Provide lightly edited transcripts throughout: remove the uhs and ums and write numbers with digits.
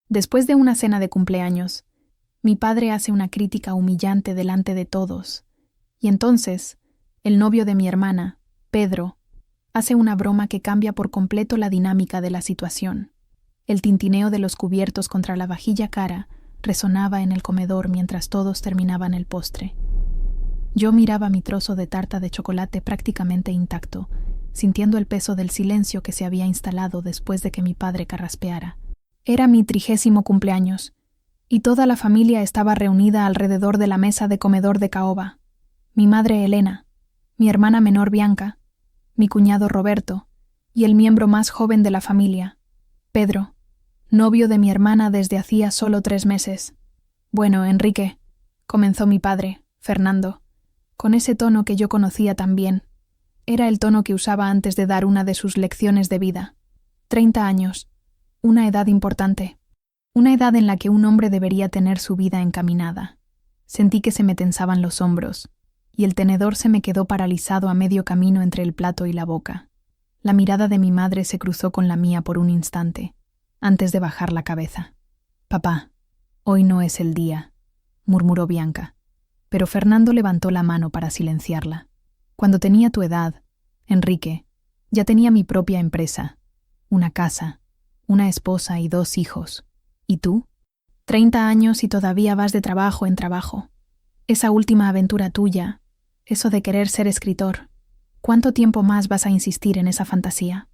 Después de una cena de cumpleaños, mi padre hace una crítica humillante delante de todos, y entonces, el novio de mi hermana, Pedro, hace una broma que cambia por completo la dinámica de la situación. El tintineo de los cubiertos contra la vajilla cara resonaba en el comedor mientras todos terminaban el postre. Yo miraba mi trozo de tarta de chocolate prácticamente intacto, sintiendo el peso del silencio que se había instalado después de que mi padre carraspeara. Era mi 30º cumpleaños, y toda la familia estaba reunida alrededor de la mesa de comedor de caoba. Mi madre Elena, mi hermana menor Bianca, mi cuñado Roberto y el miembro más joven de la familia, Pedro, novio de mi hermana desde hacía solo 3 meses. Bueno, Enrique, comenzó mi padre, Fernando, con ese tono que yo conocía tan bien. Era el tono que usaba antes de dar una de sus lecciones de vida. 30 años, una edad importante, una edad en la que un hombre debería tener su vida encaminada. Sentí que se me tensaban los hombros, y el tenedor se me quedó paralizado a medio camino entre el plato y la boca. La mirada de mi madre se cruzó con la mía por un instante, antes de bajar la cabeza. «Papá, hoy no es el día», murmuró Bianca, pero Fernando levantó la mano para silenciarla. «Cuando tenía tu edad, Enrique, ya tenía mi propia empresa, una casa, una esposa y 2 hijos. ¿Y tú? 30 años y todavía vas de trabajo en trabajo. Esa última aventura tuya, eso de querer ser escritor, ¿cuánto tiempo más vas a insistir en esa fantasía?»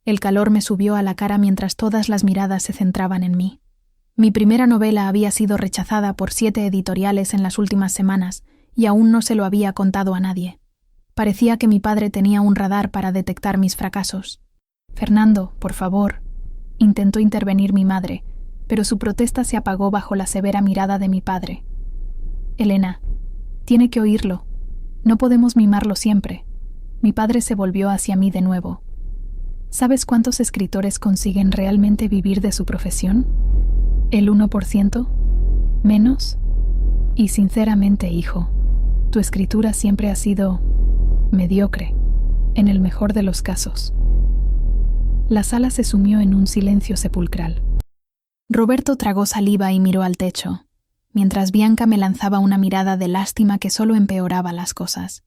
El calor me subió a la cara mientras todas las miradas se centraban en mí. Mi primera novela había sido rechazada por 7 editoriales en las últimas semanas y aún no se lo había contado a nadie. Parecía que mi padre tenía un radar para detectar mis fracasos. «Fernando, por favor», intentó intervenir mi madre, pero su protesta se apagó bajo la severa mirada de mi padre. «Elena, tiene que oírlo. No podemos mimarlo siempre». Mi padre se volvió hacia mí de nuevo. ¿Sabes cuántos escritores consiguen realmente vivir de su profesión? ¿El 1%? ¿Menos? Y sinceramente, hijo, tu escritura siempre ha sido mediocre, en el mejor de los casos. La sala se sumió en un silencio sepulcral. Roberto tragó saliva y miró al techo, mientras Bianca me lanzaba una mirada de lástima que solo empeoraba las cosas.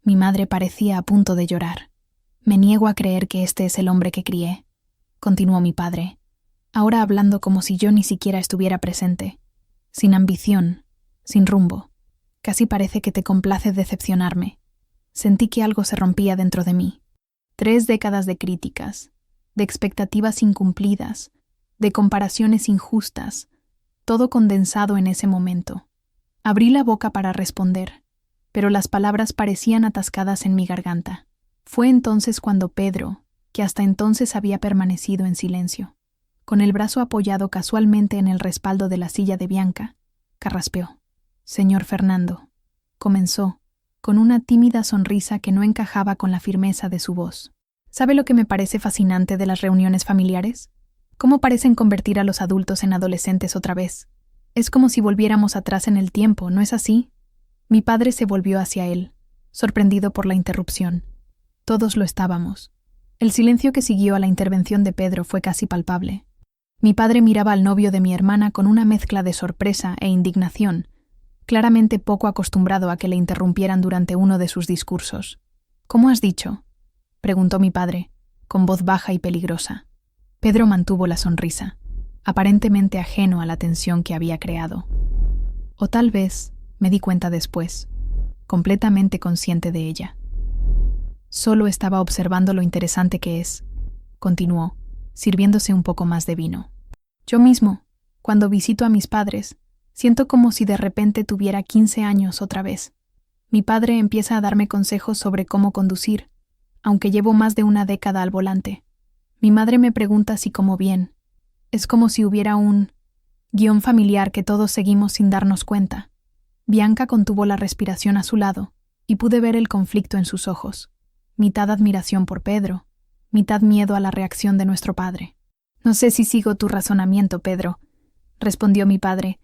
Mi madre parecía a punto de llorar. «Me niego a creer que este es el hombre que crié», continuó mi padre, ahora hablando como si yo ni siquiera estuviera presente. «Sin ambición, sin rumbo. Casi parece que te complace decepcionarme». Sentí que algo se rompía dentro de mí. 3 décadas de críticas, de expectativas incumplidas, de comparaciones injustas, todo condensado en ese momento. Abrí la boca para responder, pero las palabras parecían atascadas en mi garganta. Fue entonces cuando Pedro, que hasta entonces había permanecido en silencio, con el brazo apoyado casualmente en el respaldo de la silla de Bianca, carraspeó. «Señor Fernando», comenzó, con una tímida sonrisa que no encajaba con la firmeza de su voz. «¿Sabe lo que me parece fascinante de las reuniones familiares? Cómo parecen convertir a los adultos en adolescentes otra vez. Es como si volviéramos atrás en el tiempo, ¿no es así?» Mi padre se volvió hacia él, sorprendido por la interrupción. Todos lo estábamos. El silencio que siguió a la intervención de Pedro fue casi palpable. Mi padre miraba al novio de mi hermana con una mezcla de sorpresa e indignación, claramente poco acostumbrado a que le interrumpieran durante uno de sus discursos. «¿Cómo has dicho?», preguntó mi padre, con voz baja y peligrosa. Pedro mantuvo la sonrisa, aparentemente ajeno a la tensión que había creado. O tal vez, me di cuenta después, completamente consciente de ella. «Solo estaba observando lo interesante que es», continuó, sirviéndose un poco más de vino. «Yo mismo, cuando visito a mis padres, siento como si de repente tuviera 15 años otra vez. Mi padre empieza a darme consejos sobre cómo conducir, aunque llevo más de una década al volante. Mi madre me pregunta si como bien. Es como si hubiera un guión familiar que todos seguimos sin darnos cuenta». Bianca contuvo la respiración a su lado, y pude ver el conflicto en sus ojos. Mitad admiración por Pedro, mitad miedo a la reacción de nuestro padre. «No sé si sigo tu razonamiento, Pedro», respondió mi padre,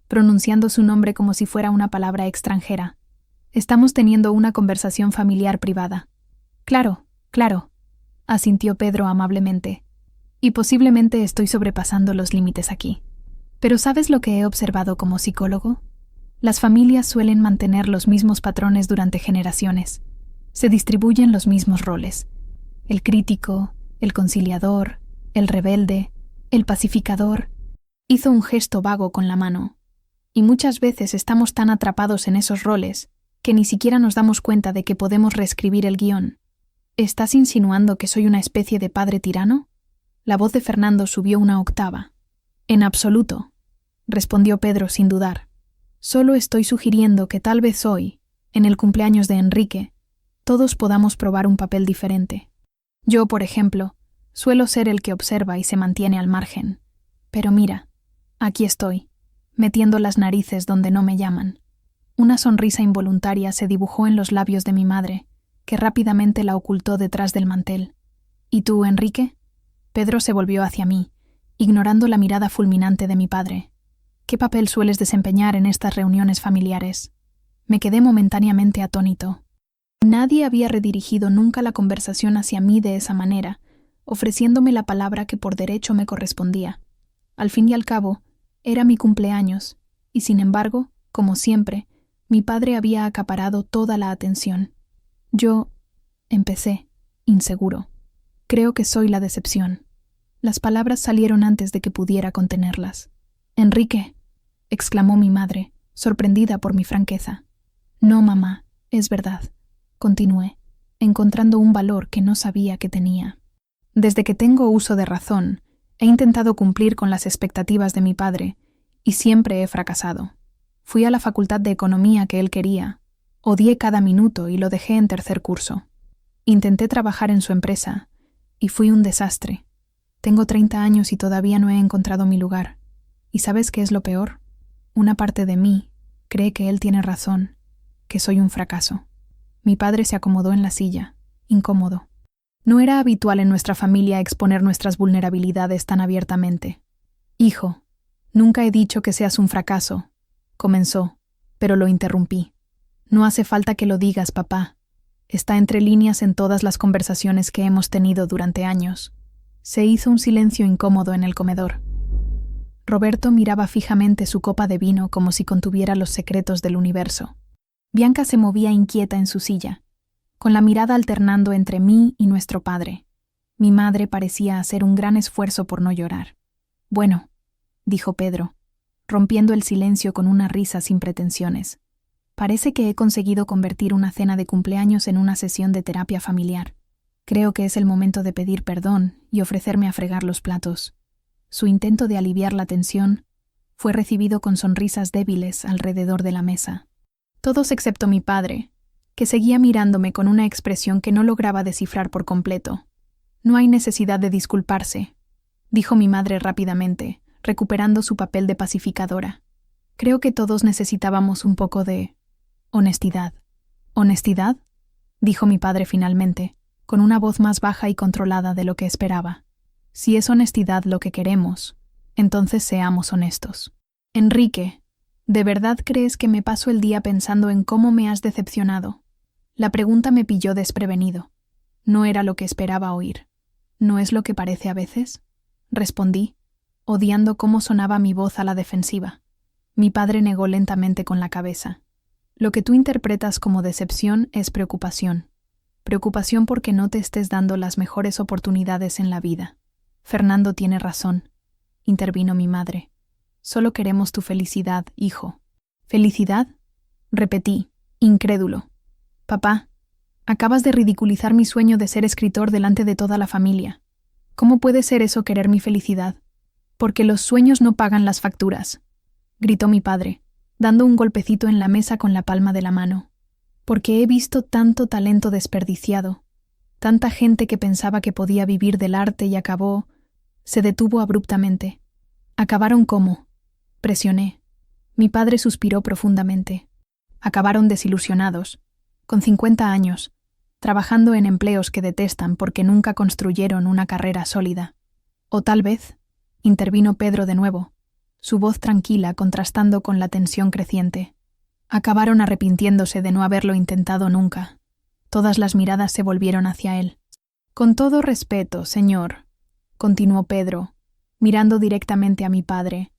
pronunciando su nombre como si fuera una palabra extranjera. «Estamos teniendo una conversación familiar privada». «Claro, claro», asintió Pedro amablemente. «Y posiblemente estoy sobrepasando los límites aquí. Pero ¿sabes lo que he observado como psicólogo? Las familias suelen mantener los mismos patrones durante generaciones. Se distribuyen los mismos roles: el crítico, el conciliador, el rebelde, el pacificador. Hizo un gesto vago con la mano. Y muchas veces estamos tan atrapados en esos roles que ni siquiera nos damos cuenta de que podemos reescribir el guión. ¿Estás insinuando que soy una especie de padre tirano? La voz de Fernando subió una octava. En absoluto, respondió Pedro sin dudar. Solo estoy sugiriendo que tal vez hoy, en el cumpleaños de Enrique, todos podamos probar un papel diferente. Yo, por ejemplo, suelo ser el que observa y se mantiene al margen. Pero mira, aquí estoy, metiendo las narices donde no me llaman. Una sonrisa involuntaria se dibujó en los labios de mi madre, que rápidamente la ocultó detrás del mantel. ¿Y tú, Enrique? Pedro se volvió hacia mí, ignorando la mirada fulminante de mi padre. ¿Qué papel sueles desempeñar en estas reuniones familiares? Me quedé momentáneamente atónito. Nadie había redirigido nunca la conversación hacia mí de esa manera, ofreciéndome la palabra que por derecho me correspondía. Al fin y al cabo, era mi cumpleaños, y sin embargo, como siempre, mi padre había acaparado toda la atención. Yo empecé, inseguro. Creo que soy la decepción. Las palabras salieron antes de que pudiera contenerlas. «Enrique», exclamó mi madre, sorprendida por mi franqueza. «No, mamá, es verdad», continué, encontrando un valor que no sabía que tenía. Desde que tengo uso de razón, he intentado cumplir con las expectativas de mi padre, y siempre he fracasado. Fui a la facultad de economía que él quería, odié cada minuto y lo dejé en tercer curso. Intenté trabajar en su empresa, y fui un desastre. Tengo 30 años y todavía no he encontrado mi lugar. ¿Y sabes qué es lo peor? Una parte de mí cree que él tiene razón, que soy un fracaso. Mi padre se acomodó en la silla, incómodo. No era habitual en nuestra familia exponer nuestras vulnerabilidades tan abiertamente. «Hijo, nunca he dicho que seas un fracaso», comenzó, pero lo interrumpí. «No hace falta que lo digas, papá. Está entre líneas en todas las conversaciones que hemos tenido durante años». Se hizo un silencio incómodo en el comedor. Roberto miraba fijamente su copa de vino como si contuviera los secretos del universo. Bianca se movía inquieta en su silla, con la mirada alternando entre mí y nuestro padre. Mi madre parecía hacer un gran esfuerzo por no llorar. «Bueno», dijo Pedro, rompiendo el silencio con una risa sin pretensiones. «Parece que he conseguido convertir una cena de cumpleaños en una sesión de terapia familiar. Creo que es el momento de pedir perdón y ofrecerme a fregar los platos». Su intento de aliviar la tensión fue recibido con sonrisas débiles alrededor de la mesa. Todos excepto mi padre, que seguía mirándome con una expresión que no lograba descifrar por completo. «No hay necesidad de disculparse», dijo mi madre rápidamente, recuperando su papel de pacificadora. «Creo que todos necesitábamos un poco de honestidad». «¿Honestidad?», dijo mi padre finalmente, con una voz más baja y controlada de lo que esperaba. «Si es honestidad lo que queremos, entonces seamos honestos». «Enrique, ¿de verdad crees que me paso el día pensando en cómo me has decepcionado?». La pregunta me pilló desprevenido. No era lo que esperaba oír. «¿No es lo que parece a veces?», respondí, odiando cómo sonaba mi voz a la defensiva. Mi padre negó lentamente con la cabeza. «Lo que tú interpretas como decepción es preocupación. Preocupación porque no te estés dando las mejores oportunidades en la vida». «Fernando tiene razón», intervino mi madre. «Solo queremos tu felicidad, hijo». «¿Felicidad?», repetí, incrédulo. «Papá, acabas de ridiculizar mi sueño de ser escritor delante de toda la familia. ¿Cómo puede ser eso querer mi felicidad? Porque los sueños no pagan las facturas», gritó mi padre, dando un golpecito en la mesa con la palma de la mano. «Porque he visto tanto talento desperdiciado, tanta gente que pensaba que podía vivir del arte y acabó». Se detuvo abruptamente. «¿Acabaron cómo?», presioné. Mi padre suspiró profundamente. «Acabaron desilusionados, con 50 años, trabajando en empleos que detestan porque nunca construyeron una carrera sólida». «O tal vez», intervino Pedro de nuevo, su voz tranquila contrastando con la tensión creciente, «acabaron arrepintiéndose de no haberlo intentado nunca». Todas las miradas se volvieron hacia él. «Con todo respeto, señor», continuó Pedro, mirando directamente a mi padre,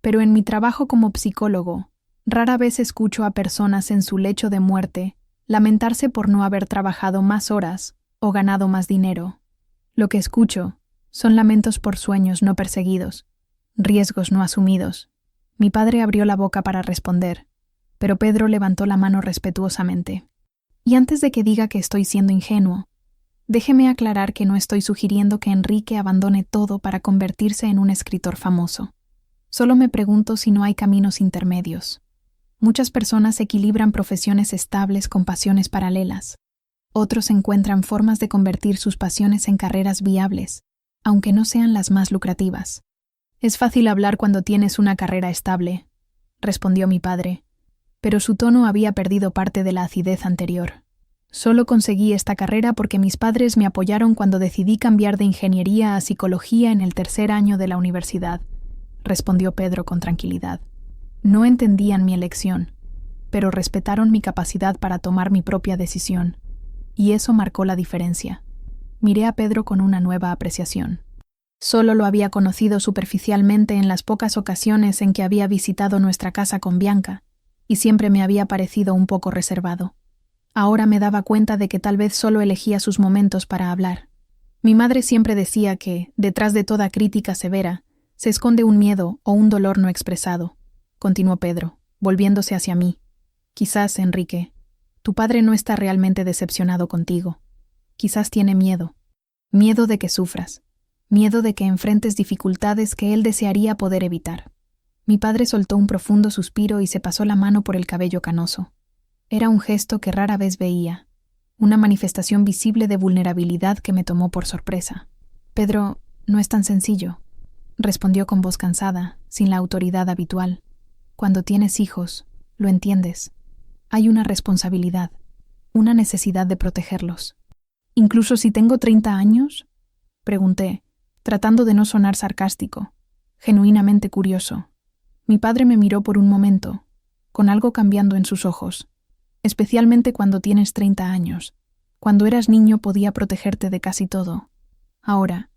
Pero en mi trabajo como psicólogo, rara vez escucho a personas en su lecho de muerte lamentarse por no haber trabajado más horas o ganado más dinero. Lo que escucho son lamentos por sueños no perseguidos, riesgos no asumidos. Mi padre abrió la boca para responder, pero Pedro levantó la mano respetuosamente. Y antes de que diga que estoy siendo ingenuo, déjeme aclarar que no estoy sugiriendo que Enrique abandone todo para convertirse en un escritor famoso. Solo me pregunto si no hay caminos intermedios. Muchas personas equilibran profesiones estables con pasiones paralelas. Otros encuentran formas de convertir sus pasiones en carreras viables, aunque no sean las más lucrativas. Es fácil hablar cuando tienes una carrera estable, respondió mi padre, pero su tono había perdido parte de la acidez anterior. Solo conseguí esta carrera porque mis padres me apoyaron cuando decidí cambiar de ingeniería a psicología en el tercer año de la universidad, respondió Pedro con tranquilidad. No entendían mi elección, pero respetaron mi capacidad para tomar mi propia decisión, y eso marcó la diferencia. Miré a Pedro con una nueva apreciación. Solo lo había conocido superficialmente en las pocas ocasiones en que había visitado nuestra casa con Bianca, y siempre me había parecido un poco reservado. Ahora me daba cuenta de que tal vez solo elegía sus momentos para hablar. Mi madre siempre decía que, detrás de toda crítica severa, se esconde un miedo o un dolor no expresado, continuó Pedro, volviéndose hacia mí. Quizás, Enrique, tu padre no está realmente decepcionado contigo. Quizás tiene miedo. Miedo de que sufras. Miedo de que enfrentes dificultades que él desearía poder evitar. Mi padre soltó un profundo suspiro y se pasó la mano por el cabello canoso. Era un gesto que rara vez veía, una manifestación visible de vulnerabilidad que me tomó por sorpresa. Pedro, no es tan sencillo, respondió con voz cansada, sin la autoridad habitual. Cuando tienes hijos, lo entiendes. Hay una responsabilidad, una necesidad de protegerlos. ¿Incluso si tengo 30 años? Pregunté, tratando de no sonar sarcástico, genuinamente curioso. Mi padre me miró por un momento, con algo cambiando en sus ojos, especialmente cuando tienes 30 años. Cuando eras niño podía protegerte de casi todo. Ahora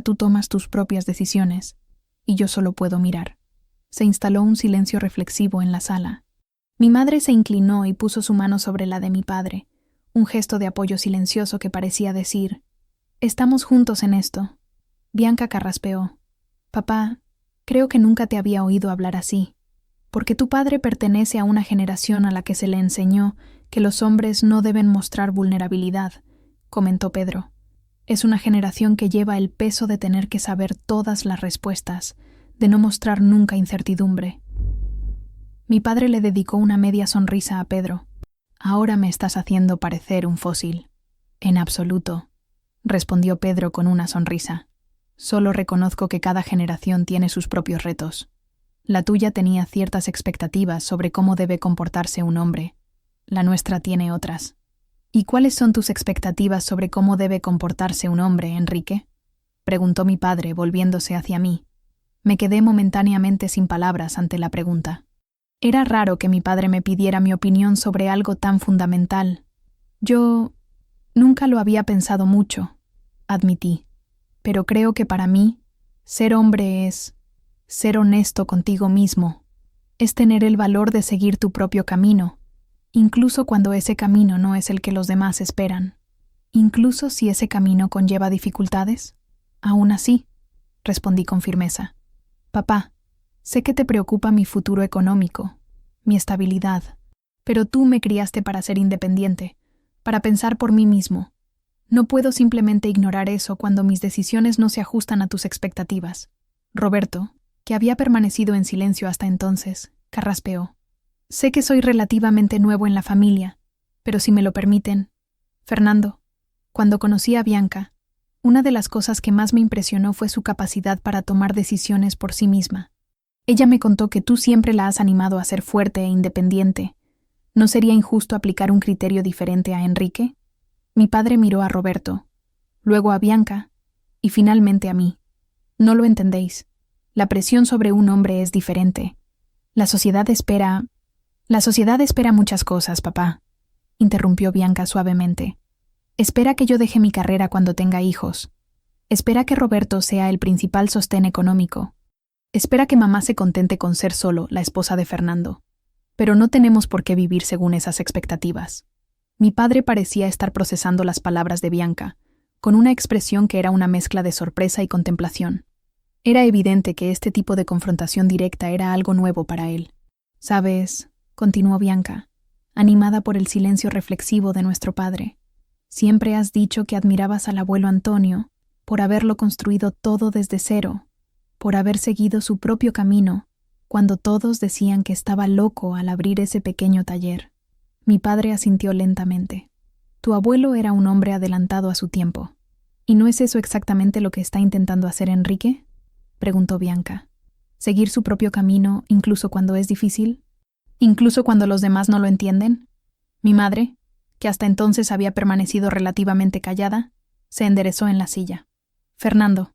tú tomas tus propias decisiones, y yo solo puedo mirar. Se instaló un silencio reflexivo en la sala. Mi madre se inclinó y puso su mano sobre la de mi padre, un gesto de apoyo silencioso que parecía decir: «Estamos juntos en esto». Bianca carraspeó: «Papá, creo que nunca te había oído hablar así, porque tu padre pertenece a una generación a la que se le enseñó que los hombres no deben mostrar vulnerabilidad», comentó Pedro. «Es una generación que lleva el peso de tener que saber todas las respuestas, de no mostrar nunca incertidumbre». Mi padre le dedicó una media sonrisa a Pedro. «Ahora me estás haciendo parecer un fósil». «En absoluto», respondió Pedro con una sonrisa. «Solo reconozco que cada generación tiene sus propios retos. La tuya tenía ciertas expectativas sobre cómo debe comportarse un hombre. La nuestra tiene otras». «¿Y cuáles son tus expectativas sobre cómo debe comportarse un hombre, Enrique?», preguntó mi padre, volviéndose hacia mí. Me quedé momentáneamente sin palabras ante la pregunta. Era raro que mi padre me pidiera mi opinión sobre algo tan fundamental. Yo nunca lo había pensado mucho, admití, pero creo que para mí, ser hombre es ser honesto contigo mismo, es tener el valor de seguir tu propio camino, incluso cuando ese camino no es el que los demás esperan, incluso si ese camino conlleva dificultades. Aún así, respondí con firmeza. Papá, sé que te preocupa mi futuro económico, mi estabilidad, pero tú me criaste para ser independiente, para pensar por mí mismo. No puedo simplemente ignorar eso cuando mis decisiones no se ajustan a tus expectativas. Roberto, que había permanecido en silencio hasta entonces, carraspeó. Sé que soy relativamente nuevo en la familia, pero si me lo permiten. Fernando, cuando conocí a Bianca, una de las cosas que más me impresionó fue su capacidad para tomar decisiones por sí misma. Ella me contó que tú siempre la has animado a ser fuerte e independiente. ¿No sería injusto aplicar un criterio diferente a Enrique? Mi padre miró a Roberto, luego a Bianca, y finalmente a mí. No lo entendéis. La presión sobre un hombre es diferente. La sociedad espera muchas cosas, papá, interrumpió Bianca suavemente. Espera que yo deje mi carrera cuando tenga hijos. Espera que Roberto sea el principal sostén económico. Espera que mamá se contente con ser solo la esposa de Fernando. Pero no tenemos por qué vivir según esas expectativas. Mi padre parecía estar procesando las palabras de Bianca, con una expresión que era una mezcla de sorpresa y contemplación. Era evidente que este tipo de confrontación directa era algo nuevo para él. «Sabes», continuó Bianca, animada por el silencio reflexivo de nuestro padre, «siempre has dicho que admirabas al abuelo Antonio por haberlo construido todo desde cero, por haber seguido su propio camino, cuando todos decían que estaba loco al abrir ese pequeño taller». Mi padre asintió lentamente. «Tu abuelo era un hombre adelantado a su tiempo. ¿Y no es eso exactamente lo que está intentando hacer Enrique?», preguntó Bianca. «¿Seguir su propio camino incluso cuando es difícil? ¿Incluso cuando los demás no lo entienden?». Mi madre, que hasta entonces había permanecido relativamente callada, se enderezó en la silla. «Fernando,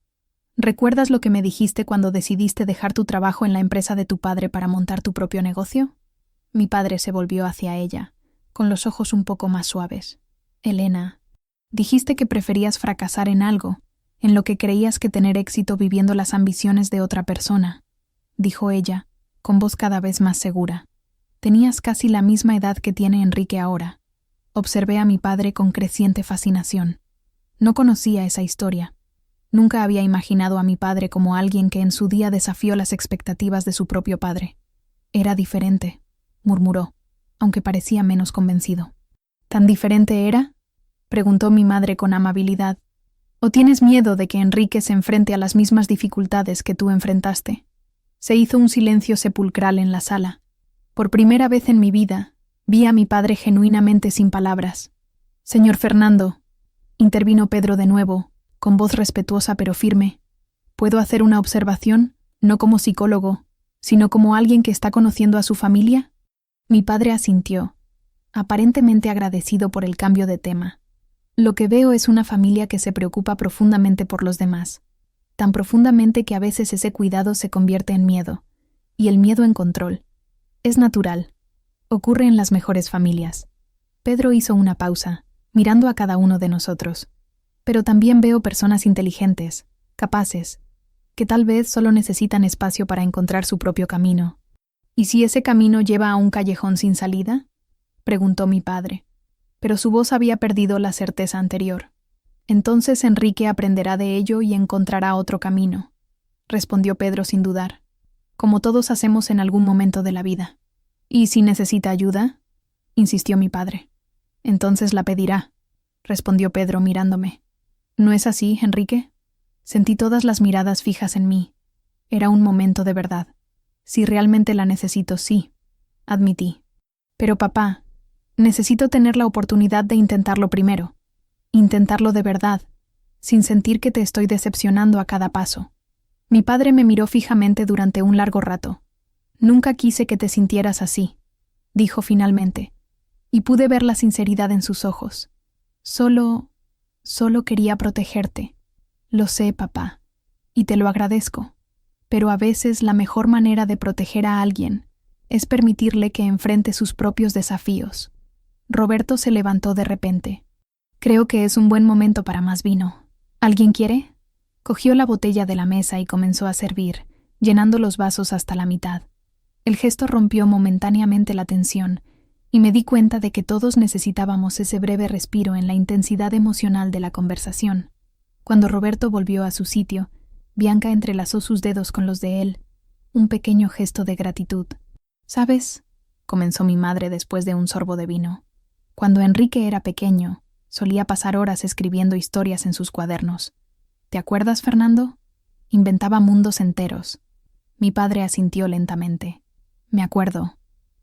¿recuerdas lo que me dijiste cuando decidiste dejar tu trabajo en la empresa de tu padre para montar tu propio negocio?». Mi padre se volvió hacia ella, con los ojos un poco más suaves. «Elena, dijiste que preferías fracasar en algo, en lo que creías que tener éxito viviendo las ambiciones de otra persona», dijo ella, con voz cada vez más segura. «Tenías casi la misma edad que tiene Enrique ahora». Observé a mi padre con creciente fascinación. No conocía esa historia. Nunca había imaginado a mi padre como alguien que en su día desafió las expectativas de su propio padre. «Era diferente», murmuró, aunque parecía menos convencido. «¿Tan diferente era?», preguntó mi madre con amabilidad. «¿O tienes miedo de que Enrique se enfrente a las mismas dificultades que tú enfrentaste?». Se hizo un silencio sepulcral en la sala. Por primera vez en mi vida, vi a mi padre genuinamente sin palabras. «Señor Fernando», intervino Pedro de nuevo, con voz respetuosa pero firme, «¿puedo hacer una observación, no como psicólogo, sino como alguien que está conociendo a su familia?». Mi padre asintió, aparentemente agradecido por el cambio de tema. «Lo que veo es una familia que se preocupa profundamente por los demás, tan profundamente que a veces ese cuidado se convierte en miedo, y el miedo en control. Es natural. Ocurre en las mejores familias». Pedro hizo una pausa, mirando a cada uno de nosotros. «Pero también veo personas inteligentes, capaces, que tal vez solo necesitan espacio para encontrar su propio camino». «¿Y si ese camino lleva a un callejón sin salida?», preguntó mi padre, pero su voz había perdido la certeza anterior. «Entonces Enrique aprenderá de ello y encontrará otro camino», respondió Pedro sin dudar, «como todos hacemos en algún momento de la vida». «¿Y si necesita ayuda?», insistió mi padre. «Entonces la pedirá», respondió Pedro mirándome. «¿No es así, Enrique?». Sentí todas las miradas fijas en mí. Era un momento de verdad. «Si realmente la necesito, sí», admití. «Pero papá, necesito tener la oportunidad de intentarlo primero. Intentarlo de verdad, sin sentir que te estoy decepcionando a cada paso». Mi padre me miró fijamente durante un largo rato. «Nunca quise que te sintieras así», dijo finalmente, y pude ver la sinceridad en sus ojos. Solo quería protegerte. Lo sé, papá, y te lo agradezco. Pero a veces la mejor manera de proteger a alguien es permitirle que enfrente sus propios desafíos». Roberto se levantó de repente. «Creo que es un buen momento para más vino. ¿Alguien quiere?». Cogió la botella de la mesa y comenzó a servir, llenando los vasos hasta la mitad. El gesto rompió momentáneamente la tensión, y me di cuenta de que todos necesitábamos ese breve respiro en la intensidad emocional de la conversación. Cuando Roberto volvió a su sitio, Bianca entrelazó sus dedos con los de él, un pequeño gesto de gratitud. «¿Sabes?», comenzó mi madre después de un sorbo de vino. «Cuando Enrique era pequeño, solía pasar horas escribiendo historias en sus cuadernos. ¿Te acuerdas, Fernando? Inventaba mundos enteros». Mi padre asintió lentamente. «Me acuerdo.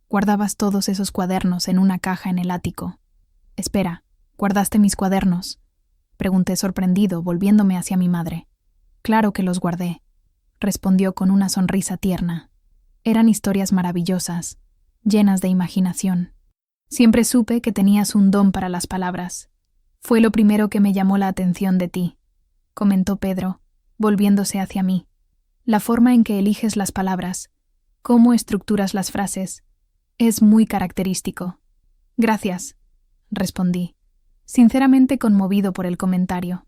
Guardabas todos esos cuadernos en una caja en el ático». «Espera, ¿guardaste mis cuadernos?», pregunté sorprendido, volviéndome hacia mi madre. «Claro que los guardé», respondió con una sonrisa tierna. «Eran historias maravillosas, llenas de imaginación. Siempre supe que tenías un don para las palabras. Fue lo primero que me llamó la atención de ti», comentó Pedro, volviéndose hacia mí. «La forma en que eliges las palabras, cómo estructuras las frases, es muy característico». «Gracias», respondí, sinceramente conmovido por el comentario.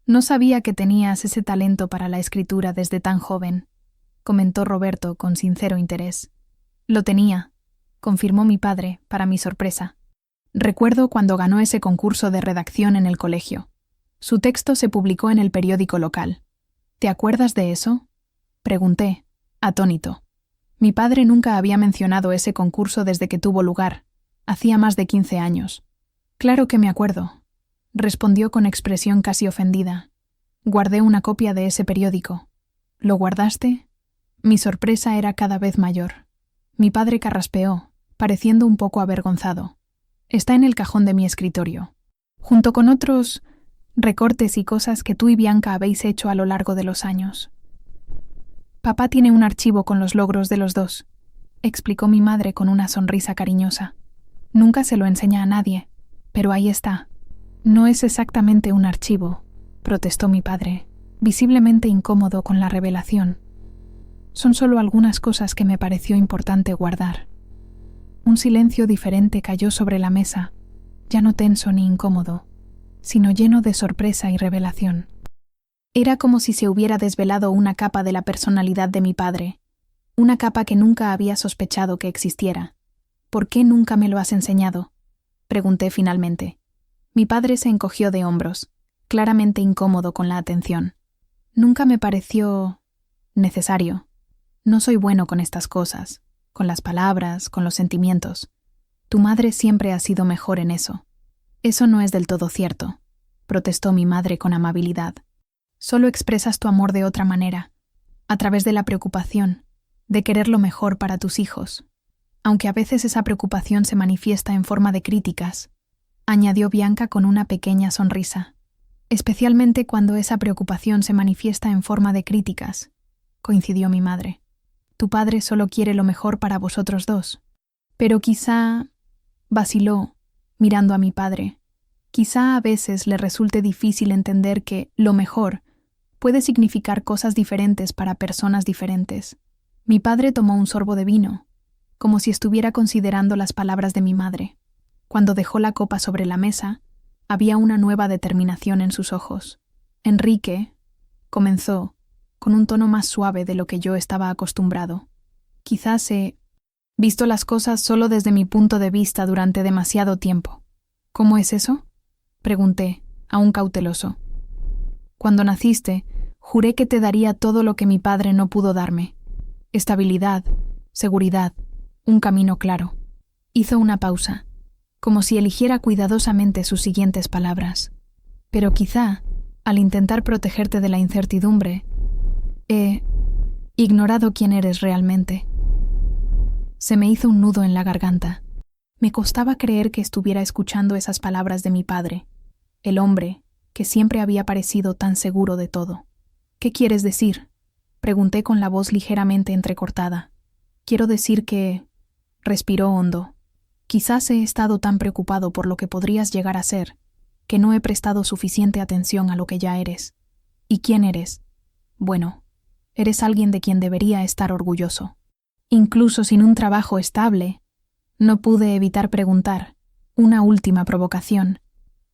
No sabía que tenías ese talento para la escritura desde tan joven. comentó Roberto con sincero interés. Lo tenía, confirmó mi padre, para mi sorpresa. Recuerdo cuando ganó ese concurso de redacción en el colegio. Su texto se publicó en el periódico local. ¿Te acuerdas de eso?, pregunté, atónito. Mi padre nunca había mencionado ese concurso desde que tuvo lugar. Hacía más de 15 años. Claro que me acuerdo, respondió con expresión casi ofendida. Guardé una copia de ese periódico. ¿Lo guardaste? Mi sorpresa era cada vez mayor. Mi padre carraspeó, pareciendo un poco avergonzado. Está en el cajón de mi escritorio, junto con otros recortes y cosas que tú y Bianca habéis hecho a lo largo de los años. Papá tiene un archivo con los logros de los dos, explicó mi madre con una sonrisa cariñosa. Nunca se lo enseña a nadie, pero ahí está. No es exactamente un archivo, protestó mi padre, visiblemente incómodo con la revelación. Son solo algunas cosas que me pareció importante guardar. Un silencio diferente cayó sobre la mesa, ya no tenso ni incómodo, sino lleno de sorpresa y revelación. Era como si se hubiera desvelado una capa de la personalidad de mi padre, una capa que nunca había sospechado que existiera. ¿Por qué nunca me lo has enseñado?, pregunté finalmente. Mi padre se encogió de hombros, claramente incómodo con la atención. Nunca me pareció necesario. No soy bueno con estas cosas, con las palabras, con los sentimientos. Tu madre siempre ha sido mejor en eso. Eso no es del todo cierto, protestó mi madre con amabilidad. Solo expresas tu amor de otra manera, a través de la preocupación, de querer lo mejor para tus hijos. Aunque a veces esa preocupación se manifiesta en forma de críticas, añadió Bianca con una pequeña sonrisa. Especialmente cuando esa preocupación se manifiesta en forma de críticas, coincidió mi madre. Tu padre solo quiere lo mejor para vosotros dos. Pero quizá, vaciló, mirando a mi padre, quizá a veces le resulte difícil entender que lo mejor puede significar cosas diferentes para personas diferentes. Mi padre tomó un sorbo de vino, como si estuviera considerando las palabras de mi madre. Cuando dejó la copa sobre la mesa, había una nueva determinación en sus ojos. Enrique, comenzó, con un tono más suave de lo que yo estaba acostumbrado. Quizás he visto las cosas solo desde mi punto de vista durante demasiado tiempo. ¿Cómo es eso?, pregunté, aún cauteloso. Cuando naciste, juré que te daría todo lo que mi padre no pudo darme. Estabilidad, seguridad, un camino claro. Hizo una pausa, como si eligiera cuidadosamente sus siguientes palabras. Pero quizá, al intentar protegerte de la incertidumbre, he ignorado quién eres realmente. Se me hizo un nudo en la garganta. Me costaba creer que estuviera escuchando esas palabras de mi padre, el hombre que siempre había parecido tan seguro de todo. ¿Qué quieres decir?, pregunté con la voz ligeramente entrecortada. Quiero decir que... respiró hondo. Quizás he estado tan preocupado por lo que podrías llegar a ser, que no he prestado suficiente atención a lo que ya eres. ¿Y quién eres? Bueno, eres alguien de quien debería estar orgulloso. Incluso sin un trabajo estable, no pude evitar preguntar. Una última provocación.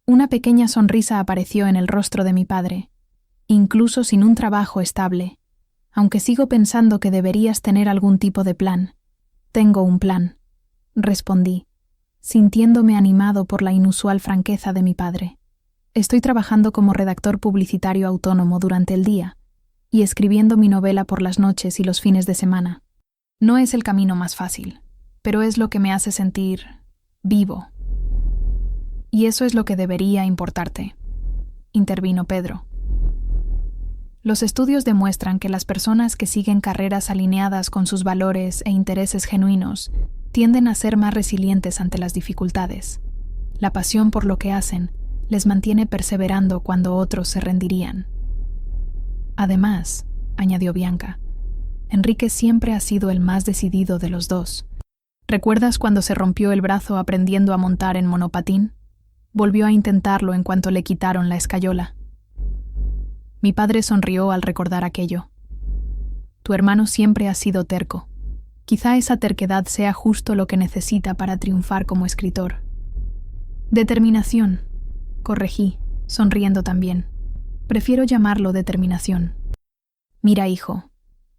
Una pequeña sonrisa apareció en el rostro de mi padre. Incluso sin un trabajo estable, aunque sigo pensando que deberías tener algún tipo de plan. Tengo un plan, respondí, sintiéndome animado por la inusual franqueza de mi padre. Estoy trabajando como redactor publicitario autónomo durante el día y escribiendo mi novela por las noches y los fines de semana. No es el camino más fácil, pero es lo que me hace sentir vivo. Y eso es lo que debería importarte, intervino Pedro. Los estudios demuestran que las personas que siguen carreras alineadas con sus valores e intereses genuinos tienden a ser más resilientes ante las dificultades. La pasión por lo que hacen les mantiene perseverando cuando otros se rendirían. Además, añadió Bianca, Enrique siempre ha sido el más decidido de los dos. ¿Recuerdas cuando se rompió el brazo aprendiendo a montar en monopatín? Volvió a intentarlo en cuanto le quitaron la escayola. Mi padre sonrió al recordar aquello. Tu hermano siempre ha sido terco. Quizá esa terquedad sea justo lo que necesita para triunfar como escritor. Determinación, corregí, sonriendo también. Prefiero llamarlo determinación. Mira, hijo,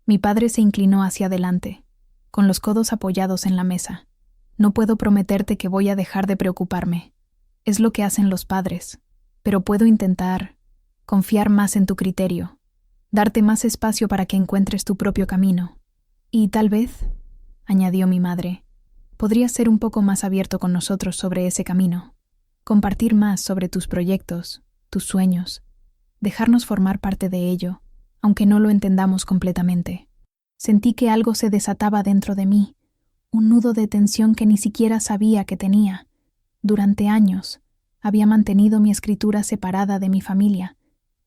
Mi padre se inclinó hacia adelante, con los codos apoyados en la mesa. No puedo prometerte que voy a dejar de preocuparme. Es lo que hacen los padres, pero puedo intentar confiar más en tu criterio, darte más espacio para que encuentres tu propio camino. Y tal vez, añadió mi madre, podrías ser un poco más abierto con nosotros sobre ese camino, compartir más sobre tus proyectos, tus sueños, dejarnos formar parte de ello, aunque no lo entendamos completamente. Sentí que algo se desataba dentro de mí, un nudo de tensión que ni siquiera sabía que tenía. Durante años, había mantenido mi escritura separada de mi familia,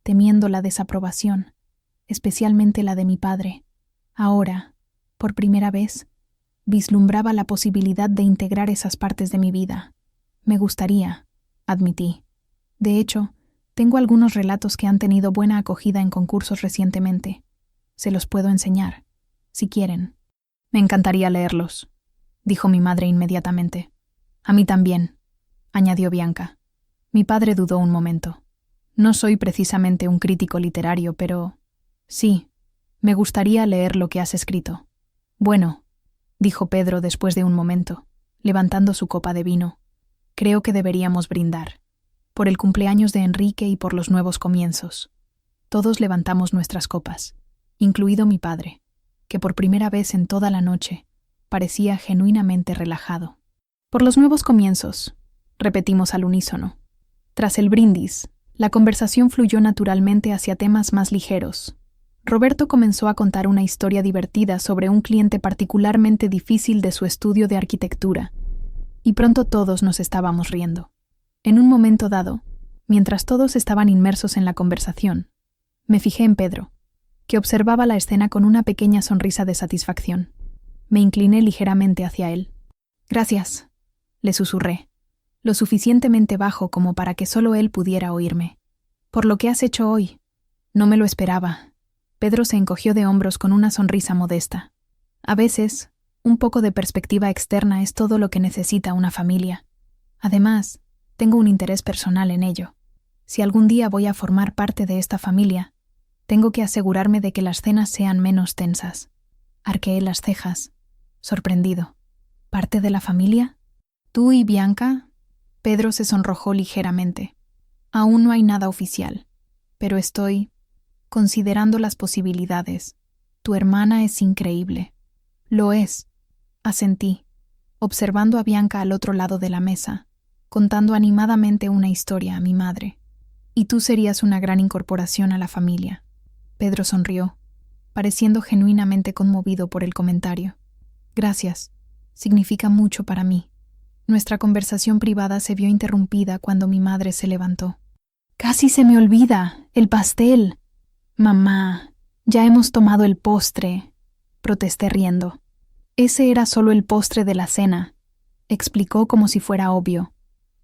temiendo la desaprobación, especialmente la de mi padre. Ahora, por primera vez, vislumbraba la posibilidad de integrar esas partes de mi vida. Me gustaría, admití. De hecho, tengo algunos relatos que han tenido buena acogida en concursos recientemente. Se los puedo enseñar, si quieren. Me encantaría leerlos, dijo mi madre inmediatamente. A mí también, añadió Bianca. Mi padre dudó un momento. No soy precisamente un crítico literario, pero sí, me gustaría leer lo que has escrito. Bueno, dijo Pedro después de un momento, levantando su copa de vino. Creo que deberíamos brindar. Por el cumpleaños de Enrique y por los nuevos comienzos. Todos levantamos nuestras copas, incluido mi padre, que por primera vez en toda la noche parecía genuinamente relajado. Por los nuevos comienzos, repetimos al unísono. Tras el brindis, la conversación fluyó naturalmente hacia temas más ligeros. Roberto comenzó a contar una historia divertida sobre un cliente particularmente difícil de su estudio de arquitectura, y pronto todos nos estábamos riendo. En un momento dado, mientras todos estaban inmersos en la conversación, me fijé en Pedro, que observaba la escena con una pequeña sonrisa de satisfacción. Me incliné ligeramente hacia él. «Gracias», le susurré, lo suficientemente bajo como para que solo él pudiera oírme. «Por lo que has hecho hoy. No me lo esperaba». Pedro se encogió de hombros con una sonrisa modesta. A veces, un poco de perspectiva externa es todo lo que necesita una familia. Además, tengo un interés personal en ello. Si algún día voy a formar parte de esta familia, tengo que asegurarme de que las cenas sean menos tensas. Arqueé las cejas, sorprendido. ¿Parte de la familia? ¿Tú y Bianca? Pedro se sonrojó ligeramente. Aún no hay nada oficial, pero estoy considerando las posibilidades. Tu hermana es increíble. Lo es, asentí, observando a Bianca al otro lado de la mesa, contando animadamente una historia a mi madre. Y tú serías una gran incorporación a la familia. Pedro sonrió, pareciendo genuinamente conmovido por el comentario. Gracias, significa mucho para mí. Nuestra conversación privada se vio interrumpida cuando mi madre se levantó. Casi se me olvida, el pastel. Mamá, ya hemos tomado el postre, protesté riendo. Ese era solo el postre de la cena, explicó como si fuera obvio.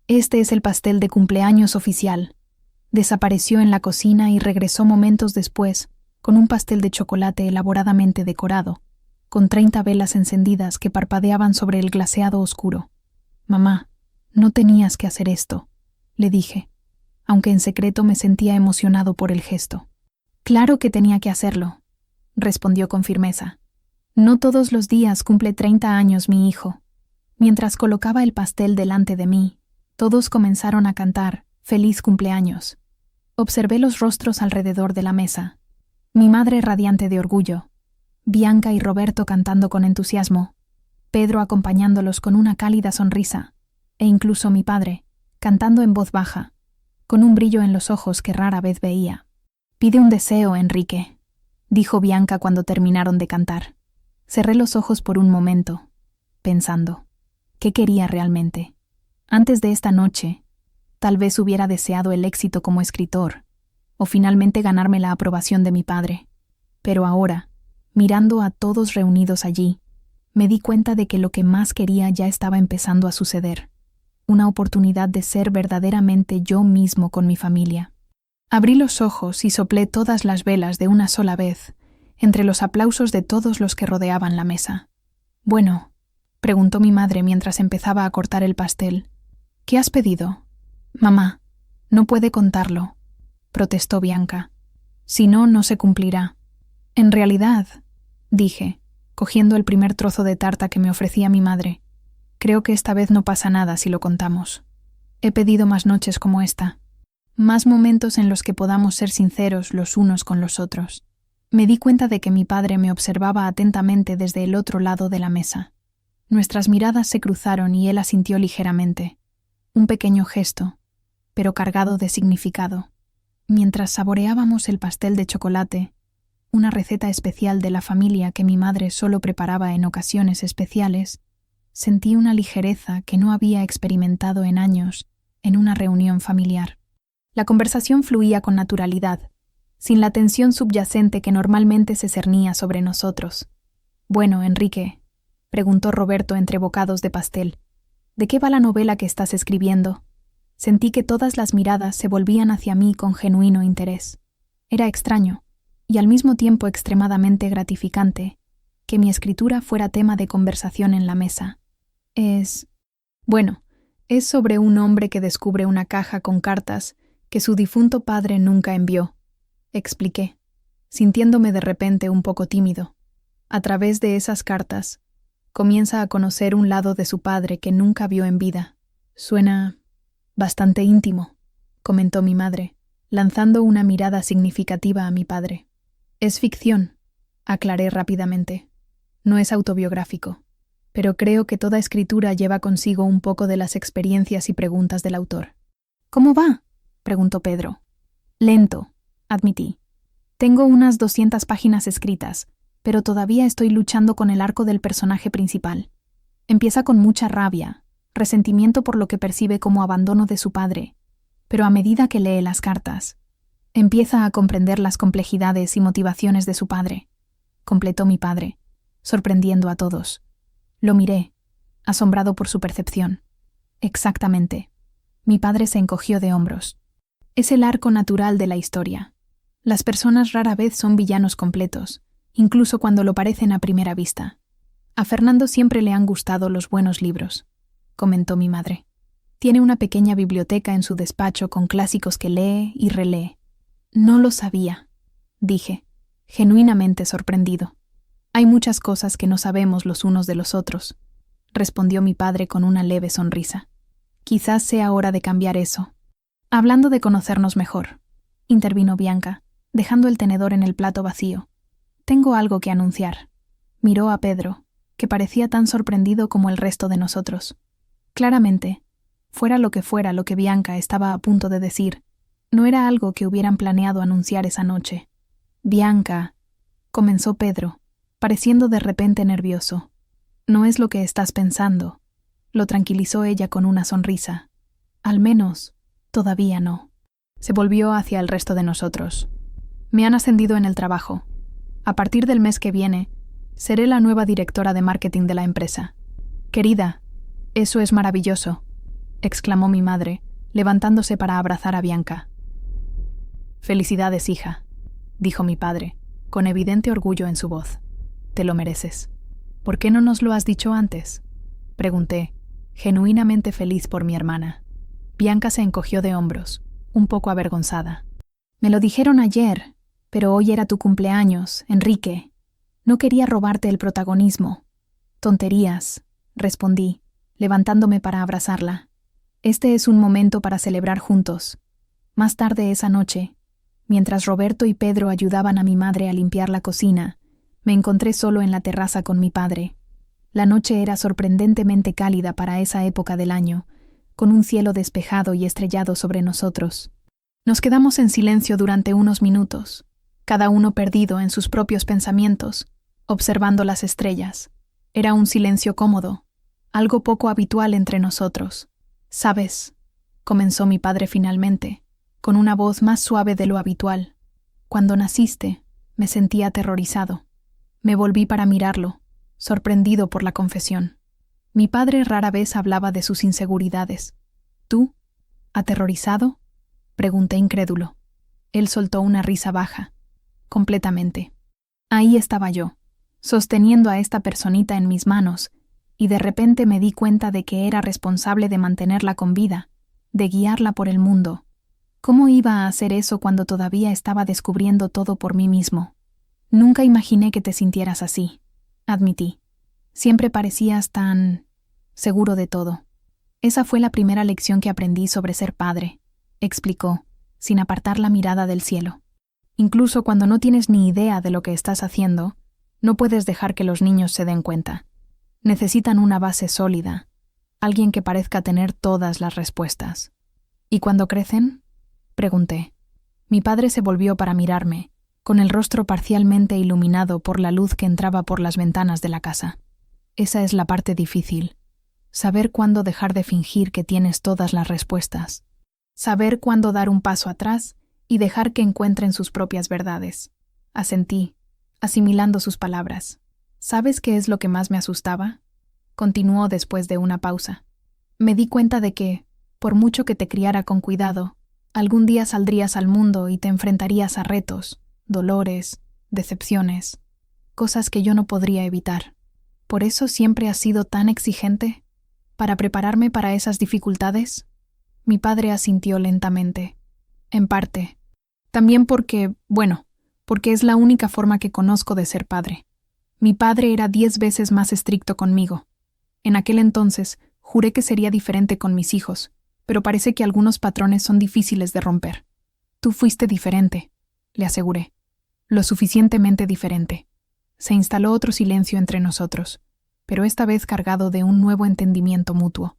Este es el pastel de cumpleaños oficial. Desapareció en la cocina y regresó momentos después, con un pastel de chocolate elaboradamente decorado, con 30 velas encendidas que parpadeaban sobre el glaseado oscuro. Mamá, no tenías que hacer esto, le dije, aunque en secreto me sentía emocionado por el gesto. Claro que tenía que hacerlo, respondió con firmeza. No todos los días cumple 30 años mi hijo. Mientras colocaba el pastel delante de mí, todos comenzaron a cantar «Feliz cumpleaños». Observé los rostros alrededor de la mesa. Mi madre radiante de orgullo, Bianca y Roberto cantando con entusiasmo, Pedro acompañándolos con una cálida sonrisa, e incluso mi padre, cantando en voz baja, con un brillo en los ojos que rara vez veía. «Pide un deseo, Enrique», dijo Bianca cuando terminaron de cantar. Cerré los ojos por un momento, pensando, ¿qué quería realmente? Antes de esta noche, tal vez hubiera deseado el éxito como escritor, o finalmente ganarme la aprobación de mi padre. Pero ahora, mirando a todos reunidos allí, me di cuenta de que lo que más quería ya estaba empezando a suceder. Una oportunidad de ser verdaderamente yo mismo con mi familia. Abrí los ojos y soplé todas las velas de una sola vez, entre los aplausos de todos los que rodeaban la mesa. «Bueno», preguntó mi madre mientras empezaba a cortar el pastel, «¿qué has pedido?» «Mamá, no puede contarlo», protestó Bianca. «Si no, no se cumplirá». En realidad, dije, cogiendo el primer trozo de tarta que me ofrecía mi madre. Creo que esta vez no pasa nada si lo contamos. He pedido más noches como esta, más momentos en los que podamos ser sinceros los unos con los otros. Me di cuenta de que mi padre me observaba atentamente desde el otro lado de la mesa. Nuestras miradas se cruzaron y él asintió ligeramente. Un pequeño gesto, pero cargado de significado. Mientras saboreábamos el pastel de chocolate, una receta especial de la familia que mi madre solo preparaba en ocasiones especiales, sentí una ligereza que no había experimentado en años en una reunión familiar. La conversación fluía con naturalidad, sin la tensión subyacente que normalmente se cernía sobre nosotros. «Bueno, Enrique», preguntó Roberto entre bocados de pastel, «¿de qué va la novela que estás escribiendo?» Sentí que todas las miradas se volvían hacia mí con genuino interés. Era extraño, y al mismo tiempo extremadamente gratificante, que mi escritura fuera tema de conversación en la mesa. Es sobre un hombre que descubre una caja con cartas que su difunto padre nunca envió, expliqué, sintiéndome de repente un poco tímido. A través de esas cartas, comienza a conocer un lado de su padre que nunca vio en vida. Suena bastante íntimo, comentó mi madre, lanzando una mirada significativa a mi padre. Es ficción, aclaré rápidamente. No es autobiográfico, pero creo que toda escritura lleva consigo un poco de las experiencias y preguntas del autor. «¿Cómo va?», preguntó Pedro. «Lento», admití. «Tengo unas 200 páginas escritas, pero todavía estoy luchando con el arco del personaje principal. Empieza con mucha rabia, resentimiento por lo que percibe como abandono de su padre, pero a medida que lee las cartas, empieza a comprender las complejidades y motivaciones de su padre», completó mi padre, sorprendiendo a todos. Lo miré, asombrado por su percepción. «Exactamente». Mi padre se encogió de hombros. «Es el arco natural de la historia. Las personas rara vez son villanos completos, incluso cuando lo parecen a primera vista. A Fernando siempre le han gustado los buenos libros», comentó mi madre. «Tiene una pequeña biblioteca en su despacho con clásicos que lee y relee». «No lo sabía», dije, genuinamente sorprendido. «Hay muchas cosas que no sabemos los unos de los otros», respondió mi padre con una leve sonrisa. «Quizás sea hora de cambiar eso». «Hablando de conocernos mejor», intervino Bianca, dejando el tenedor en el plato vacío. «Tengo algo que anunciar». Miró a Pedro, que parecía tan sorprendido como el resto de nosotros. Claramente, fuera lo que Bianca estaba a punto de decir, no era algo que hubieran planeado anunciar esa noche. «Bianca», comenzó Pedro, pareciendo de repente nervioso. «No es lo que estás pensando», lo tranquilizó ella con una sonrisa. «Al menos, todavía no». Se volvió hacia el resto de nosotros. «Me han ascendido en el trabajo. A partir del mes que viene, seré la nueva directora de marketing de la empresa». «Querida, eso es maravilloso», exclamó mi madre, levantándose para abrazar a Bianca. «Felicidades, hija», dijo mi padre, con evidente orgullo en su voz. «Te lo mereces». «¿Por qué no nos lo has dicho antes?», pregunté, genuinamente feliz por mi hermana. Bianca se encogió de hombros, un poco avergonzada. «Me lo dijeron ayer, pero hoy era tu cumpleaños, Enrique. No quería robarte el protagonismo». «Tonterías», respondí, levantándome para abrazarla. «Este es un momento para celebrar juntos». Más tarde esa noche, mientras Roberto y Pedro ayudaban a mi madre a limpiar la cocina, me encontré solo en la terraza con mi padre. La noche era sorprendentemente cálida para esa época del año, con un cielo despejado y estrellado sobre nosotros. Nos quedamos en silencio durante unos minutos, cada uno perdido en sus propios pensamientos, observando las estrellas. Era un silencio cómodo, algo poco habitual entre nosotros. «¿Sabes?», comenzó mi padre finalmente, con una voz más suave de lo habitual. «Cuando naciste, me sentí aterrorizado». Me volví para mirarlo, sorprendido por la confesión. Mi padre rara vez hablaba de sus inseguridades. «¿Tú? ¿Aterrorizado?», pregunté incrédulo. Él soltó una risa baja. «Completamente». Ahí estaba yo, sosteniendo a esta personita en mis manos, y de repente me di cuenta de que era responsable de mantenerla con vida, de guiarla por el mundo. ¿Cómo iba a hacer eso cuando todavía estaba descubriendo todo por mí mismo? Nunca imaginé que te sintieras así, admití. Siempre parecías tan seguro de todo. Esa fue la primera lección que aprendí sobre ser padre, explicó, sin apartar la mirada del cielo. Incluso cuando no tienes ni idea de lo que estás haciendo, no puedes dejar que los niños se den cuenta. Necesitan una base sólida, alguien que parezca tener todas las respuestas. ¿Y cuando crecen? Pregunté. Mi padre se volvió para mirarme, con el rostro parcialmente iluminado por la luz que entraba por las ventanas de la casa. Esa es la parte difícil. Saber cuándo dejar de fingir que tienes todas las respuestas. Saber cuándo dar un paso atrás y dejar que encuentren sus propias verdades. Asentí, asimilando sus palabras. ¿Sabes qué es lo que más me asustaba? Continuó después de una pausa. Me di cuenta de que, por mucho que te criara con cuidado, algún día saldrías al mundo y te enfrentarías a retos, dolores, decepciones, cosas que yo no podría evitar. ¿Por eso siempre has sido tan exigente? ¿Para prepararme para esas dificultades? Mi padre asintió lentamente. En parte. También porque es la única forma que conozco de ser padre. Mi padre era 10 veces más estricto conmigo. En aquel entonces, juré que sería diferente con mis hijos, pero parece que algunos patrones son difíciles de romper. Tú fuiste diferente, le aseguré. Lo suficientemente diferente. Se instaló otro silencio entre nosotros, pero esta vez cargado de un nuevo entendimiento mutuo.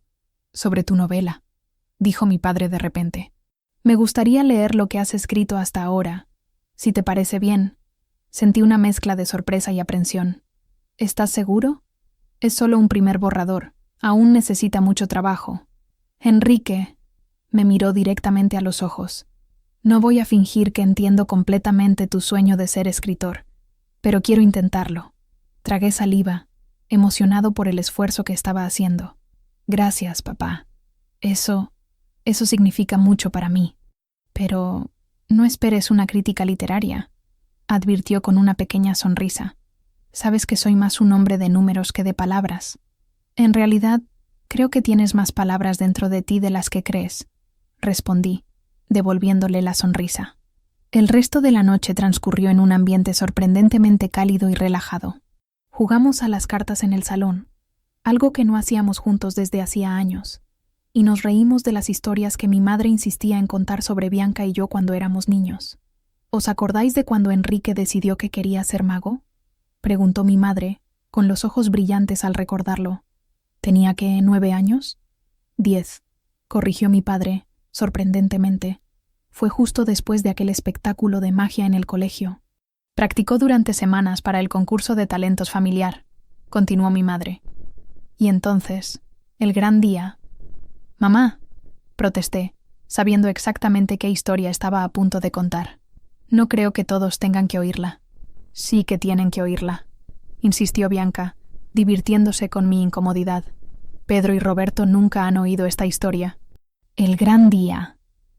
Sobre tu novela, dijo mi padre de repente. Me gustaría leer lo que has escrito hasta ahora. Si te parece bien. Sentí una mezcla de sorpresa y aprensión. ¿Estás seguro? Es solo un primer borrador. Aún necesita mucho trabajo. Enrique, me miró directamente a los ojos. No voy a fingir que entiendo completamente tu sueño de ser escritor, pero quiero intentarlo. Tragué saliva, emocionado por el esfuerzo que estaba haciendo. Gracias, papá. Eso significa mucho para mí. Pero no esperes una crítica literaria, advirtió con una pequeña sonrisa. Sabes que soy más un hombre de números que de palabras. En realidad, creo que tienes más palabras dentro de ti de las que crees, respondí, devolviéndole la sonrisa. El resto de la noche transcurrió en un ambiente sorprendentemente cálido y relajado. Jugamos a las cartas en el salón, algo que no hacíamos juntos desde hacía años, y nos reímos de las historias que mi madre insistía en contar sobre Bianca y yo cuando éramos niños. ¿Os acordáis de cuando Enrique decidió que quería ser mago? Preguntó mi madre, con los ojos brillantes al recordarlo. ¿Tenía que 9 años? 10, corrigió mi padre, sorprendentemente. Fue justo después de aquel espectáculo de magia en el colegio. Practicó durante semanas para el concurso de talentos familiar, continuó mi madre. Y entonces, el gran día. Mamá, protesté, sabiendo exactamente qué historia estaba a punto de contar. No creo que todos tengan que oírla. Sí que tienen que oírla, insistió Bianca, divirtiéndose con mi incomodidad. Pedro y Roberto nunca han oído esta historia. El gran día,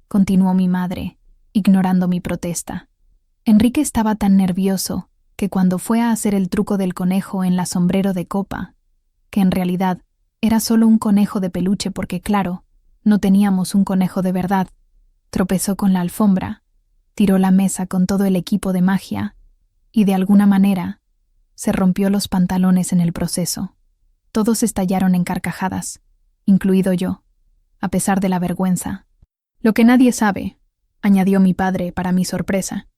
continuó mi madre, ignorando mi protesta. Enrique estaba tan nervioso que cuando fue a hacer el truco del conejo en la sombrero de copa, que en realidad era solo un conejo de peluche porque, claro, no teníamos un conejo de verdad, tropezó con la alfombra, tiró la mesa con todo el equipo de magia y, de alguna manera, se rompió los pantalones en el proceso. Todos estallaron en carcajadas, incluido yo, a pesar de la vergüenza. Lo que nadie sabe, añadió mi padre para mi sorpresa,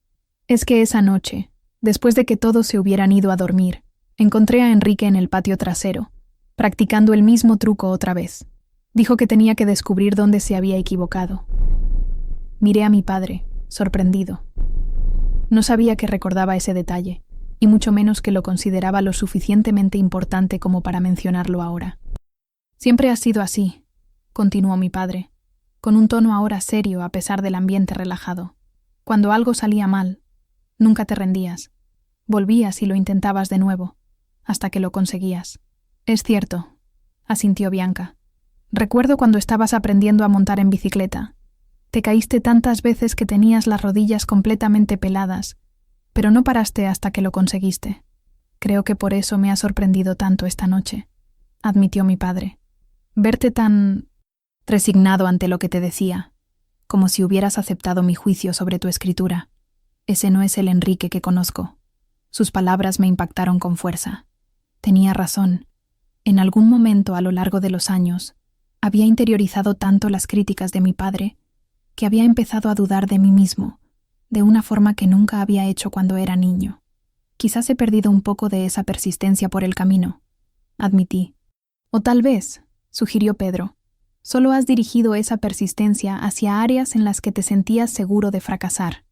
es que esa noche, después de que todos se hubieran ido a dormir, encontré a Enrique en el patio trasero, practicando el mismo truco otra vez. Dijo que tenía que descubrir dónde se había equivocado. Miré a mi padre, sorprendido. No sabía que recordaba ese detalle, y mucho menos que lo consideraba lo suficientemente importante como para mencionarlo ahora. Siempre ha sido así, continuó mi padre, con un tono ahora serio a pesar del ambiente relajado. Cuando algo salía mal, nunca te rendías. Volvías y lo intentabas de nuevo, hasta que lo conseguías. Es cierto, asintió Bianca. Recuerdo cuando estabas aprendiendo a montar en bicicleta. Te caíste tantas veces que tenías las rodillas completamente peladas, pero no paraste hasta que lo conseguiste. Creo que por eso me ha sorprendido tanto esta noche, admitió mi padre. Verte tan resignado ante lo que te decía, como si hubieras aceptado mi juicio sobre tu escritura. Ese no es el Enrique que conozco. Sus palabras me impactaron con fuerza. Tenía razón. En algún momento a lo largo de los años, había interiorizado tanto las críticas de mi padre que había empezado a dudar de mí mismo, de una forma que nunca había hecho cuando era niño. Quizás he perdido un poco de esa persistencia por el camino, admití. O tal vez, sugirió Pedro, solo has dirigido esa persistencia hacia áreas en las que te sentías seguro de fracasar,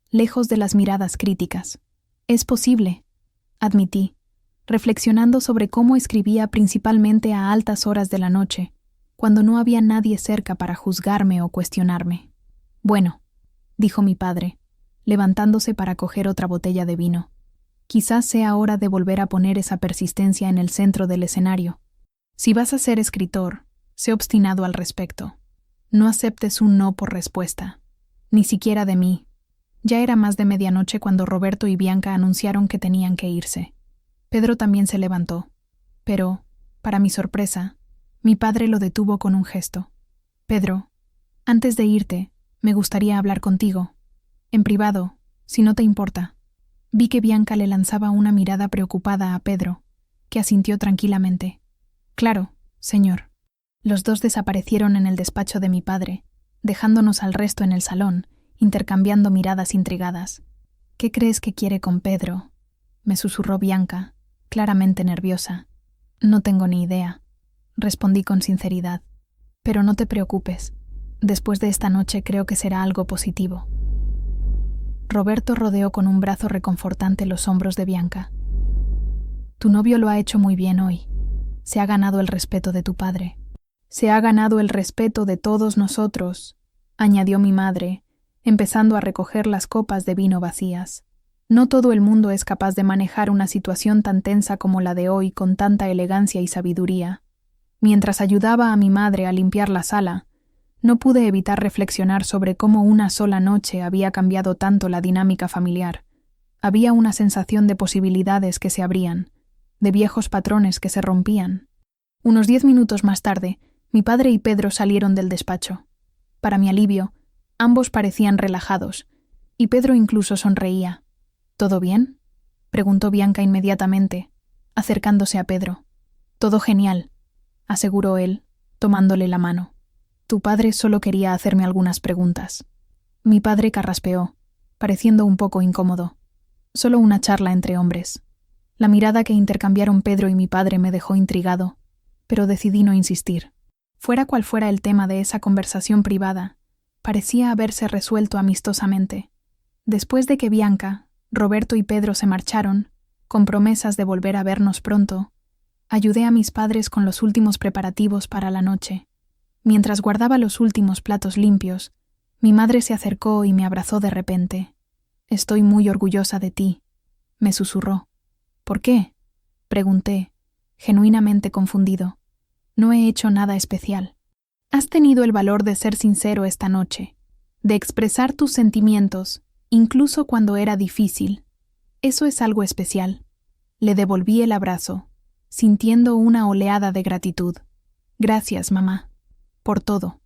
lejos de las miradas críticas. Es posible, admití, reflexionando sobre cómo escribía principalmente a altas horas de la noche, cuando no había nadie cerca para juzgarme o cuestionarme. Bueno, dijo mi padre, levantándose para coger otra botella de vino. Quizás sea hora de volver a poner esa persistencia en el centro del escenario. Si vas a ser escritor, sé obstinado al respecto. No aceptes un no por respuesta, ni siquiera de mí. Ya era más de medianoche cuando Roberto y Bianca anunciaron que tenían que irse. Pedro también se levantó, pero, para mi sorpresa, mi padre lo detuvo con un gesto. Pedro, antes de irte, me gustaría hablar contigo. En privado, si no te importa. Vi que Bianca le lanzaba una mirada preocupada a Pedro, que asintió tranquilamente. Claro, señor. Los dos desaparecieron en el despacho de mi padre, dejándonos al resto en el salón, intercambiando miradas intrigadas. ¿Qué crees que quiere con Pedro?, me susurró Bianca, claramente nerviosa. No tengo ni idea, respondí con sinceridad. Pero no te preocupes. Después de esta noche creo que será algo positivo. Roberto rodeó con un brazo reconfortante los hombros de Bianca. Tu novio lo ha hecho muy bien hoy. Se ha ganado el respeto de tu padre. Se ha ganado el respeto de todos nosotros, añadió mi madre, empezando a recoger las copas de vino vacías. No todo el mundo es capaz de manejar una situación tan tensa como la de hoy con tanta elegancia y sabiduría. Mientras ayudaba a mi madre a limpiar la sala, no pude evitar reflexionar sobre cómo una sola noche había cambiado tanto la dinámica familiar. Había una sensación de posibilidades que se abrían, de viejos patrones que se rompían. Unos 10 minutos más tarde, mi padre y Pedro salieron del despacho. Para mi alivio, ambos parecían relajados, y Pedro incluso sonreía. ¿Todo bien?, preguntó Bianca inmediatamente, acercándose a Pedro. Todo genial, aseguró él, tomándole la mano. Tu padre solo quería hacerme algunas preguntas. Mi padre carraspeó, pareciendo un poco incómodo. Solo una charla entre hombres. La mirada que intercambiaron Pedro y mi padre me dejó intrigado, pero decidí no insistir. Fuera cual fuera el tema de esa conversación privada, parecía haberse resuelto amistosamente. Después de que Bianca, Roberto y Pedro se marcharon, con promesas de volver a vernos pronto, ayudé a mis padres con los últimos preparativos para la noche. Mientras guardaba los últimos platos limpios, mi madre se acercó y me abrazó de repente. Estoy muy orgullosa de ti, me susurró. ¿Por qué?, pregunté, genuinamente confundido. No he hecho nada especial. Has tenido el valor de ser sincero esta noche, de expresar tus sentimientos, incluso cuando era difícil. Eso es algo especial. Le devolví el abrazo, sintiendo una oleada de gratitud. Gracias, mamá, por todo.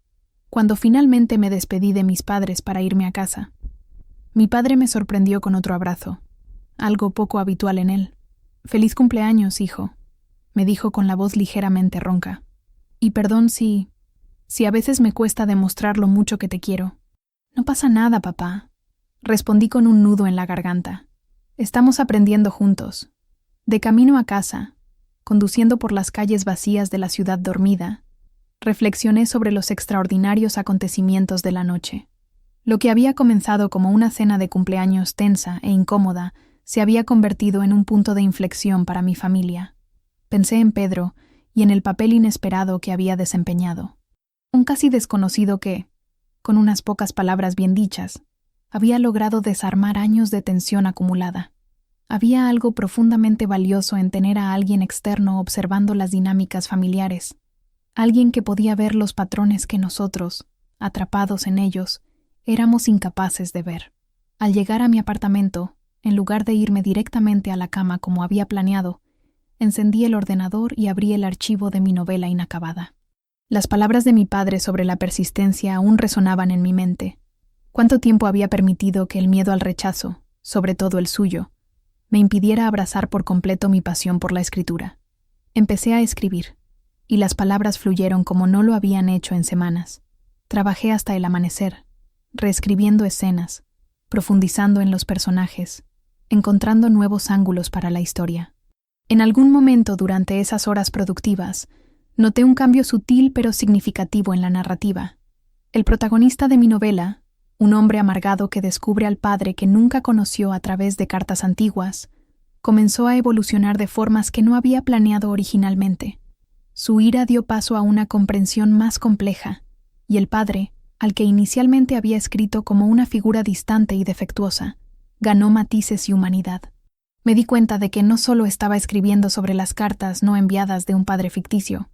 Cuando finalmente me despedí de mis padres para irme a casa, mi padre me sorprendió con otro abrazo, algo poco habitual en él. «Feliz cumpleaños, hijo», me dijo con la voz ligeramente ronca. «Y perdón si a veces me cuesta demostrar lo mucho que te quiero». «No pasa nada, papá», respondí con un nudo en la garganta. «Estamos aprendiendo juntos». De camino a casa, conduciendo por las calles vacías de la ciudad dormida, reflexioné sobre los extraordinarios acontecimientos de la noche. Lo que había comenzado como una cena de cumpleaños tensa e incómoda se había convertido en un punto de inflexión para mi familia. Pensé en Pedro y en el papel inesperado que había desempeñado. Un casi desconocido que, con unas pocas palabras bien dichas, había logrado desarmar años de tensión acumulada. Había algo profundamente valioso en tener a alguien externo observando las dinámicas familiares. Alguien que podía ver los patrones que nosotros, atrapados en ellos, éramos incapaces de ver. Al llegar a mi apartamento, en lugar de irme directamente a la cama como había planeado, encendí el ordenador y abrí el archivo de mi novela inacabada. Las palabras de mi padre sobre la persistencia aún resonaban en mi mente. ¿Cuánto tiempo había permitido que el miedo al rechazo, sobre todo el suyo, me impidiera abrazar por completo mi pasión por la escritura. Empecé a escribir, y las palabras fluyeron como no lo habían hecho en semanas. Trabajé hasta el amanecer, reescribiendo escenas, profundizando en los personajes, encontrando nuevos ángulos para la historia. En algún momento durante esas horas productivas, noté un cambio sutil pero significativo en la narrativa. El protagonista de mi novela, un hombre amargado que descubre al padre que nunca conoció a través de cartas antiguas, comenzó a evolucionar de formas que no había planeado originalmente. Su ira dio paso a una comprensión más compleja, y el padre, al que inicialmente había escrito como una figura distante y defectuosa, ganó matices y humanidad. Me di cuenta de que no solo estaba escribiendo sobre las cartas no enviadas de un padre ficticio,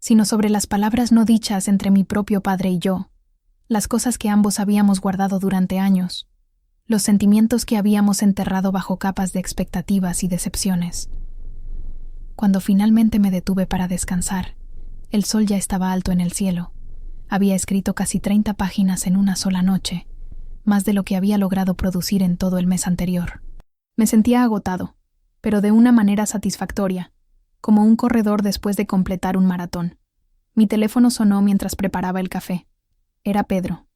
sino sobre las palabras no dichas entre mi propio padre y yo, las cosas que ambos habíamos guardado durante años, los sentimientos que habíamos enterrado bajo capas de expectativas y decepciones. Cuando finalmente me detuve para descansar, el sol ya estaba alto en el cielo. Había escrito casi 30 páginas en una sola noche, más de lo que había logrado producir en todo el mes anterior. Me sentía agotado, pero de una manera satisfactoria, como un corredor después de completar un maratón. Mi teléfono sonó mientras preparaba el café. Era Pedro.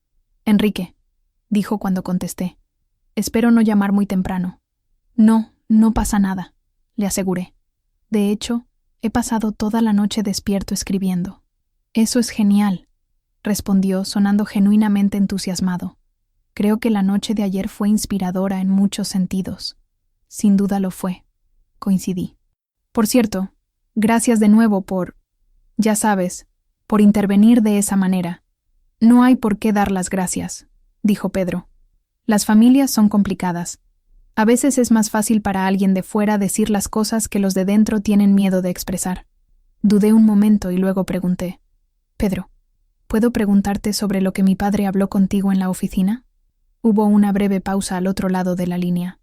«Enrique», dijo cuando contesté. «Espero no llamar muy temprano». «No, no pasa nada», le aseguré. «De hecho, he pasado toda la noche despierto escribiendo». «Eso es genial», respondió sonando genuinamente entusiasmado. «Creo que la noche de ayer fue inspiradora en muchos sentidos». «Sin duda lo fue», coincidí. «Por cierto, gracias de nuevo ya sabes, por intervenir de esa manera». «No hay por qué dar las gracias», dijo Pedro. «Las familias son complicadas. A veces es más fácil para alguien de fuera decir las cosas que los de dentro tienen miedo de expresar». Dudé un momento y luego pregunté: «Pedro, ¿puedo preguntarte sobre lo que mi padre habló contigo en la oficina?» Hubo una breve pausa al otro lado de la línea.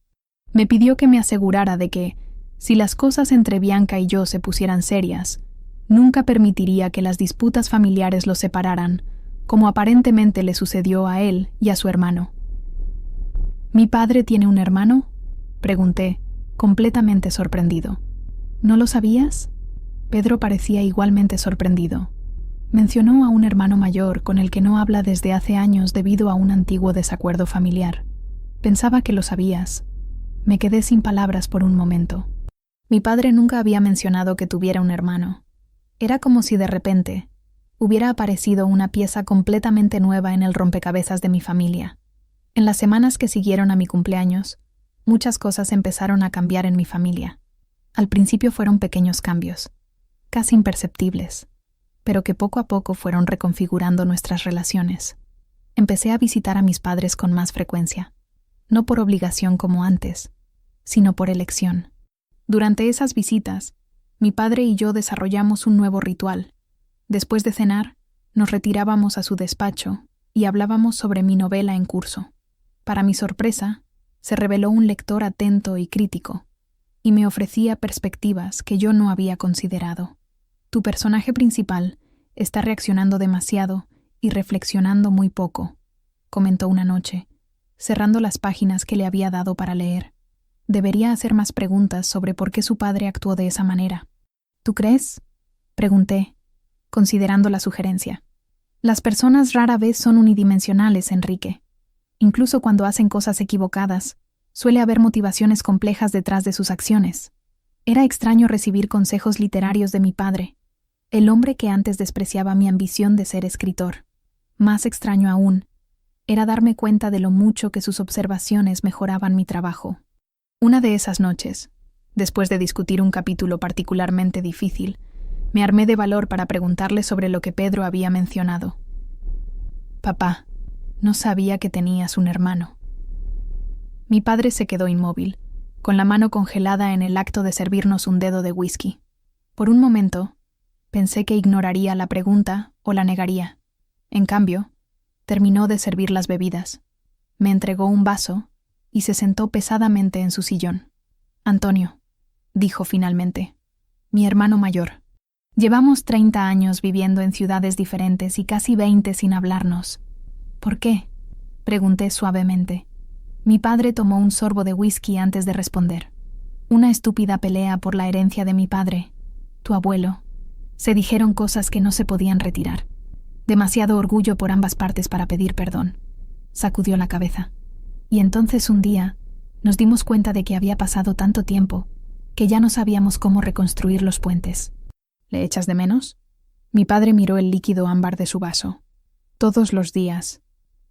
Me pidió que me asegurara de que, si las cosas entre Bianca y yo se pusieran serias, nunca permitiría que las disputas familiares los separaran, como aparentemente le sucedió a él y a su hermano. ¿Mi padre tiene un hermano?, pregunté, completamente sorprendido. ¿No lo sabías? Pedro parecía igualmente sorprendido. Mencionó a un hermano mayor con el que no habla desde hace años debido a un antiguo desacuerdo familiar. Pensaba que lo sabías. Me quedé sin palabras por un momento. Mi padre nunca había mencionado que tuviera un hermano. Era como si de repente hubiera aparecido una pieza completamente nueva en el rompecabezas de mi familia. En las semanas que siguieron a mi cumpleaños, muchas cosas empezaron a cambiar en mi familia. Al principio fueron pequeños cambios, casi imperceptibles, pero que poco a poco fueron reconfigurando nuestras relaciones. Empecé a visitar a mis padres con más frecuencia, no por obligación como antes, sino por elección. Durante esas visitas, mi padre y yo desarrollamos un nuevo ritual. Después de cenar, nos retirábamos a su despacho y hablábamos sobre mi novela en curso. Para mi sorpresa, se reveló un lector atento y crítico, y me ofrecía perspectivas que yo no había considerado. Tu personaje principal está reaccionando demasiado y reflexionando muy poco, comentó una noche, cerrando las páginas que le había dado para leer. Debería hacer más preguntas sobre por qué su padre actuó de esa manera. ¿Tú crees?, pregunté, considerando la sugerencia. Las personas rara vez son unidimensionales, Enrique. Incluso cuando hacen cosas equivocadas, suele haber motivaciones complejas detrás de sus acciones. Era extraño recibir consejos literarios de mi padre, el hombre que antes despreciaba mi ambición de ser escritor. Más extraño aún, era darme cuenta de lo mucho que sus observaciones mejoraban mi trabajo. Una de esas noches, después de discutir un capítulo particularmente difícil, me armé de valor para preguntarle sobre lo que Pedro había mencionado. «Papá, no sabía que tenías un hermano». Mi padre se quedó inmóvil, con la mano congelada en el acto de servirnos un dedo de whisky. Por un momento, pensé que ignoraría la pregunta o la negaría. En cambio, terminó de servir las bebidas. Me entregó un vaso y se sentó pesadamente en su sillón. «Antonio», dijo finalmente, «mi hermano mayor. Llevamos 30 años viviendo en ciudades diferentes y casi 20 sin hablarnos». «¿Por qué?», pregunté suavemente. Mi padre tomó un sorbo de whisky antes de responder. Una estúpida pelea por la herencia de mi padre, tu abuelo. Se dijeron cosas que no se podían retirar. Demasiado orgullo por ambas partes para pedir perdón. Sacudió la cabeza. Y entonces un día nos dimos cuenta de que había pasado tanto tiempo que ya no sabíamos cómo reconstruir los puentes. ¿Le echas de menos? Mi padre miró el líquido ámbar de su vaso. Todos los días,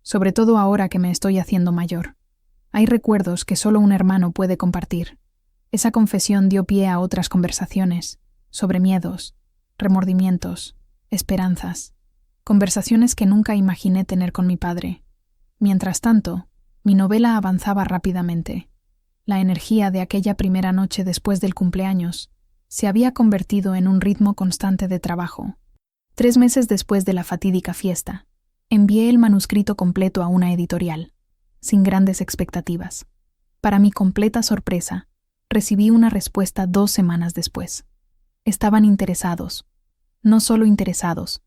sobre todo ahora que me estoy haciendo mayor. Hay recuerdos que solo un hermano puede compartir. Esa confesión dio pie a otras conversaciones, sobre miedos, remordimientos, esperanzas, conversaciones que nunca imaginé tener con mi padre. Mientras tanto, mi novela avanzaba rápidamente. La energía de aquella primera noche después del cumpleaños se había convertido en un ritmo constante de trabajo. 3 meses después de la fatídica fiesta, envié el manuscrito completo a una editorial, sin grandes expectativas. Para mi completa sorpresa, recibí una respuesta 2 semanas después. Estaban interesados. No solo interesados,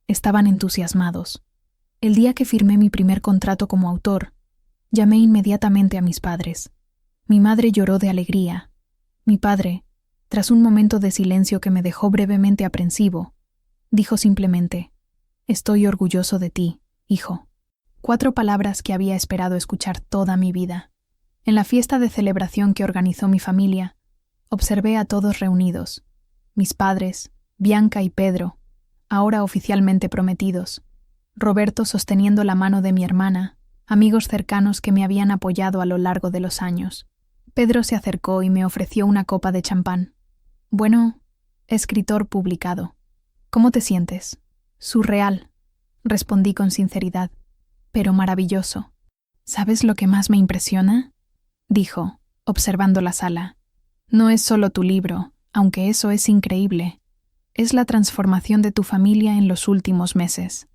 estaban entusiasmados. El día que firmé mi primer contrato como autor, llamé inmediatamente a mis padres. Mi madre lloró de alegría. Mi padre, tras un momento de silencio que me dejó brevemente aprensivo, dijo simplemente: «Estoy orgulloso de ti, hijo». 4 palabras que había esperado escuchar toda mi vida. En la fiesta de celebración que organizó mi familia, observé a todos reunidos. Mis padres, Bianca y Pedro, ahora oficialmente prometidos, Roberto sosteniendo la mano de mi hermana, amigos cercanos que me habían apoyado a lo largo de los años. Pedro se acercó y me ofreció una copa de champán. «Bueno, escritor publicado, ¿cómo te sientes?» «Surreal», respondí con sinceridad, «pero maravilloso». «¿Sabes lo que más me impresiona?», dijo, observando la sala. «No es solo tu libro, aunque eso es increíble. Es la transformación de tu familia en los últimos meses».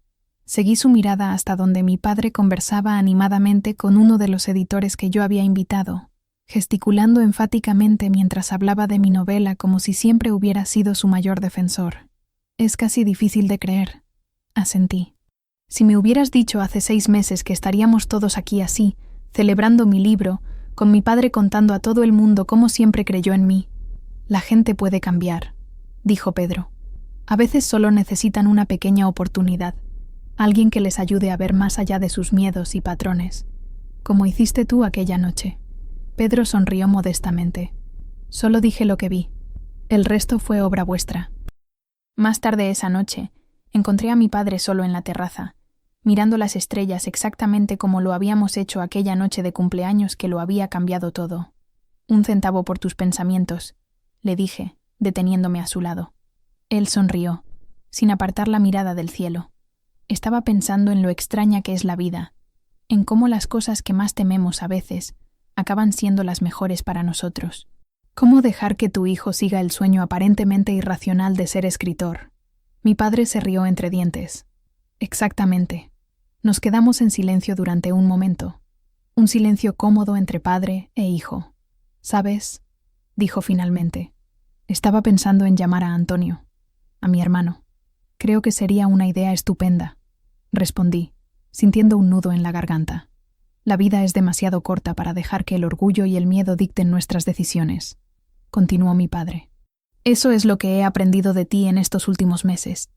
Seguí su mirada hasta donde mi padre conversaba animadamente con uno de los editores que yo había invitado, gesticulando enfáticamente mientras hablaba de mi novela como si siempre hubiera sido su mayor defensor. «Es casi difícil de creer», asentí. «Si me hubieras dicho hace 6 meses que estaríamos todos aquí así, celebrando mi libro, con mi padre contando a todo el mundo cómo siempre creyó en mí». «La gente puede cambiar», dijo Pedro. «A veces solo necesitan una pequeña oportunidad, alguien que les ayude a ver más allá de sus miedos y patrones, como hiciste tú aquella noche». Pedro sonrió modestamente. «Solo dije lo que vi. El resto fue obra vuestra». Más tarde esa noche, encontré a mi padre solo en la terraza, mirando las estrellas exactamente como lo habíamos hecho aquella noche de cumpleaños que lo había cambiado todo. «1 centavo por tus pensamientos», le dije, deteniéndome a su lado. Él sonrió, sin apartar la mirada del cielo. Estaba pensando en lo extraña que es la vida, en cómo las cosas que más tememos a veces acaban siendo las mejores para nosotros. ¿Cómo dejar que tu hijo siga el sueño aparentemente irracional de ser escritor? Mi padre se rió entre dientes. Exactamente. Nos quedamos en silencio durante un momento. Un silencio cómodo entre padre e hijo. «¿Sabes?», dijo finalmente. «Estaba pensando en llamar a Antonio, a mi hermano. Creo que sería una idea estupenda», respondí, sintiendo un nudo en la garganta. «La vida es demasiado corta para dejar que el orgullo y el miedo dicten nuestras decisiones», continuó mi padre. «Eso es lo que he aprendido de ti en estos últimos meses».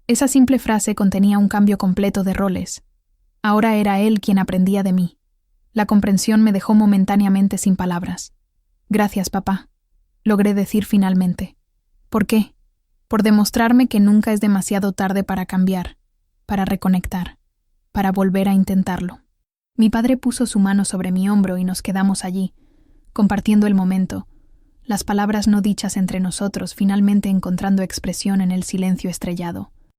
Esa simple frase contenía un cambio completo de roles. Ahora era él quien aprendía de mí. La comprensión me dejó momentáneamente sin palabras. «Gracias, papá», logré decir finalmente. «¿Por qué?». «Por demostrarme que nunca es demasiado tarde para cambiar, para reconectar, para volver a intentarlo». Mi padre puso su mano sobre mi hombro y nos quedamos allí, compartiendo el momento, las palabras no dichas entre nosotros finalmente encontrando expresión en el silencio estrellado.